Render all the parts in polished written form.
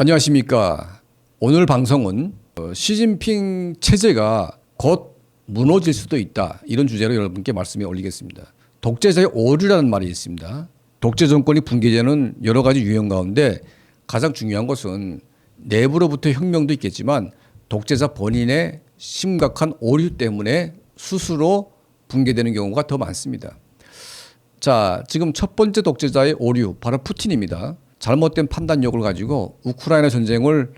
안녕하십니까. 오늘 방송은 시진핑 체제가 곧 무너질 수도 있다, 이런 주제로 여러분께 말씀에 올리겠습니다. 독재자의 오류라는 말이 있습니다. 독재 정권이 붕괴되는 여러 가지 유형 가운데 가장 중요한 것은 내부로부터 혁명도 있겠지만 독재자 본인의 심각한 오류 때문에 스스로 붕괴되는 경우가 더 많습니다. 자, 지금 첫 번째 독재자의 오류, 바로 푸틴입니다. 잘못된 판단력을 가지고 우크라이나 전쟁을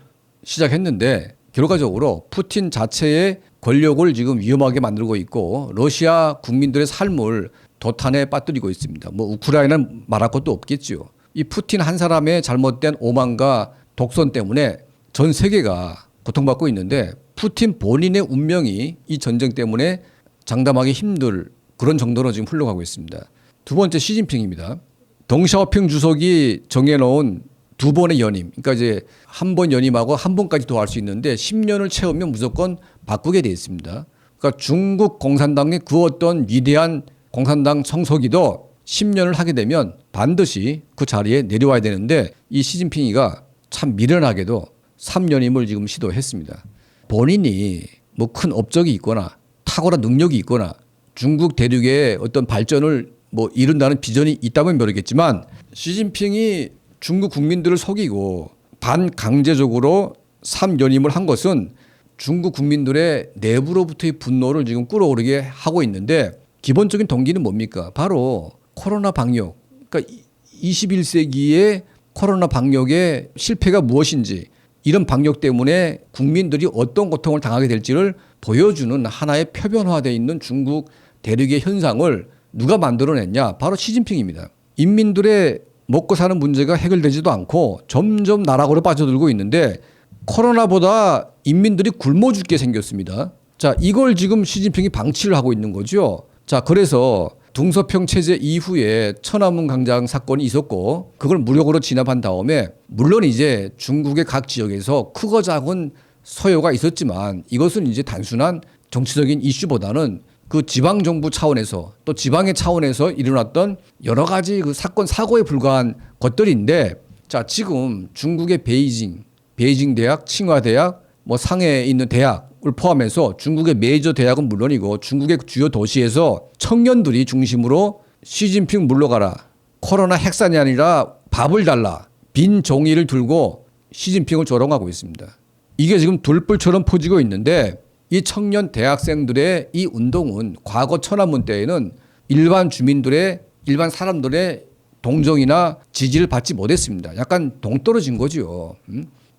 시작했는데 결과적으로 푸틴 자체의 권력을 지금 위험하게 만들고 있고 러시아 국민들의 삶을 도탄에 빠뜨리고 있습니다. 뭐 우크라이나는 말할 것도 없겠지요. 이 푸틴 한 사람의 잘못된 오만과 독선 때문에 전 세계가 고통받고 있는데 푸틴 본인의 운명이 이 전쟁 때문에 장담하기 힘들 그런 정도로 지금 흘러가고 있습니다. 두 번째, 시진핑입니다. 덩샤오핑 주석이 정해놓은 두 번의 연임, 그러니까 이제 한 번 연임하고 한 번까지 더 할 수 있는데 10년을 채우면 무조건 바꾸게 돼 있습니다. 그러니까 중국 공산당이 그 어떤 위대한 공산당 성서기도 10년을 하게 되면 반드시 그 자리에 내려와야 되는데 이 시진핑이가 참 미련하게도 3연임을 지금 시도했습니다. 본인이 뭐 큰 업적이 있거나 탁월한 능력이 있거나 중국 대륙의 어떤 발전을 뭐 이룬다는 비전이 있다면 모르겠지만 시진핑이 중국 국민들을 속이고 반강제적으로 3연임을 한 것은 중국 국민들의 내부로부터의 분노를 지금 끌어오르게 하고 있는데 기본적인 동기는 뭡니까? 바로 코로나 방역. 그러니까 21세기의 코로나 방역의 실패가 무엇인지, 이런 방역 때문에 국민들이 어떤 고통을 당하게 될지를 보여주는 하나의 표변화되어 있는 중국 대륙의 현상을 누가 만들어냈냐? 바로 시진핑입니다. 인민들의 먹고 사는 문제가 해결되지도 않고 점점 나락으로 빠져들고 있는데 코로나보다 인민들이 굶어 죽게 생겼습니다. 자, 이걸 지금 시진핑이 방치를 하고 있는 거죠. 자, 그래서 둥서평 체제 이후에 천안문 광장 사건이 있었고 그걸 무력으로 진압한 다음에 물론 이제 중국의 각 지역에서 크고 작은 소요가 있었지만 이것은 이제 단순한 정치적인 이슈보다는 그 지방정부 차원에서 또 지방의 차원에서 일어났던 여러 가지 그 사건 사고에 불과한 것들인데, 자, 지금 중국의 베이징 대학, 칭화 대학, 뭐 상해에 있는 대학을 포함해서 중국의 메이저 대학은 물론이고 중국의 주요 도시에서 청년들이 중심으로 시진핑 물러가라, 코로나 핵산이 아니라 밥을 달라, 빈 종이를 들고 시진핑을 조롱하고 있습니다. 이게 지금 돌불처럼 퍼지고 있는데 이 청년 대학생들의 이 운동은 과거 천안문 때에는 일반 주민들의, 일반 사람들의 동정이나 지지를 받지 못했습니다. 약간 동떨어진 거죠.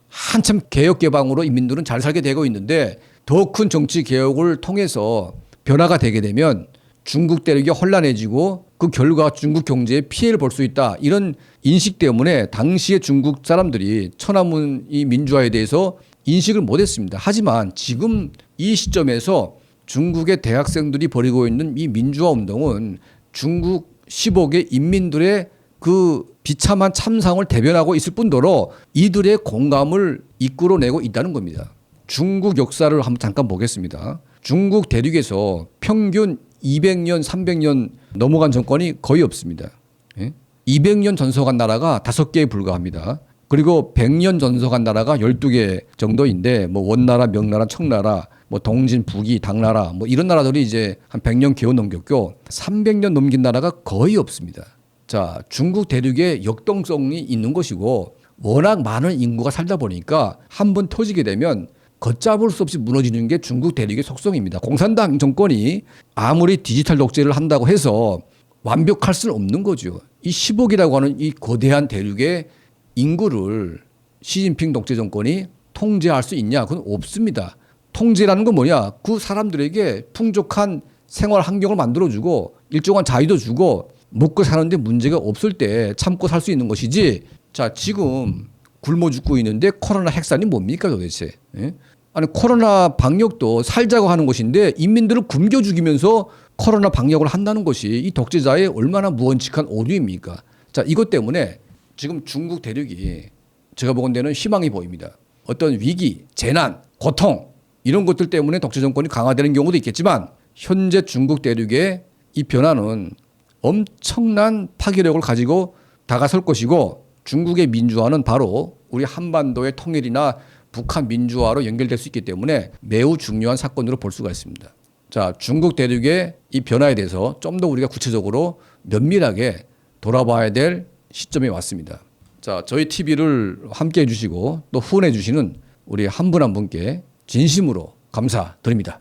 한참 개혁 개방으로 인민들은 잘 살게 되고 있는데 더 큰 정치 개혁을 통해서 변화가 되게 되면 중국 대륙이 혼란해지고 그 결과 중국 경제에 피해를 볼 수 있다, 이런 인식 때문에 당시에 중국 사람들이 천안문 이 민주화에 대해서 인식을 못했습니다. 하지만 지금 이 시점에서 중국의 대학생들이 벌이고 있는 이 민주화 운동은 중국 10억의 인민들의 그 비참한 참상을 대변하고 있을 뿐더러 이들의 공감을 이끌어내고 있다는 겁니다. 중국 역사를 한번 잠깐 보겠습니다. 중국 대륙에서 평균 200년, 300년 넘어간 정권이 거의 없습니다. 200년 전속한 나라가 5개에 불과합니다. 그리고 100년 전속한 나라가 12개 정도인데 뭐 원나라, 명나라, 청나라, 뭐 동진, 북이, 당나라 뭐 이런 나라들이 이제 한 100년 겨우 넘겼고 300년 넘긴 나라가 거의 없습니다. 자, 중국 대륙에 역동성이 있는 것이고 워낙 많은 인구가 살다 보니까 한번 터지게 되면 걷잡을 수 없이 무너지는 게 중국 대륙의 속성입니다. 공산당 정권이 아무리 디지털 독재를 한다고 해서 완벽할 수는 없는 거죠. 이 10억이라고 하는 이 거대한 대륙의 인구를 시진핑 독재 정권이 통제할 수 있냐? 그건 없습니다. 통제라는 건 뭐냐? 그 사람들에게 풍족한 생활 환경을 만들어주고 일정한 자유도 주고 먹고 사는데 문제가 없을 때 참고 살 수 있는 것이지. 자, 지금 굶어 죽고 있는데 코로나 핵산이 뭡니까 도대체? 예? 아니, 코로나 방역도 살자고 하는 것인데 인민들을 굶겨 죽이면서 코로나 방역을 한다는 것이 이 독재자의 얼마나 무언칙한 오류입니까? 자, 이것 때문에 지금 중국 대륙이 제가 보건대는 희망이 보입니다. 어떤 위기, 재난, 고통 이런 것들 때문에 독재 정권이 강화되는 경우도 있겠지만 현재 중국 대륙의 이 변화는 엄청난 파괴력을 가지고 다가설 것이고 중국의 민주화는 바로 우리 한반도의 통일이나 북한 민주화로 연결될 수 있기 때문에 매우 중요한 사건으로 볼 수가 있습니다. 자, 중국 대륙의 이 변화에 대해서 좀 더 우리가 구체적으로 면밀하게 돌아봐야 될 시점이 왔습니다. 자, 저희 TV를 함께 해주시고 또 후원해 주시는 우리 한 분 한 분께 진심으로 감사드립니다.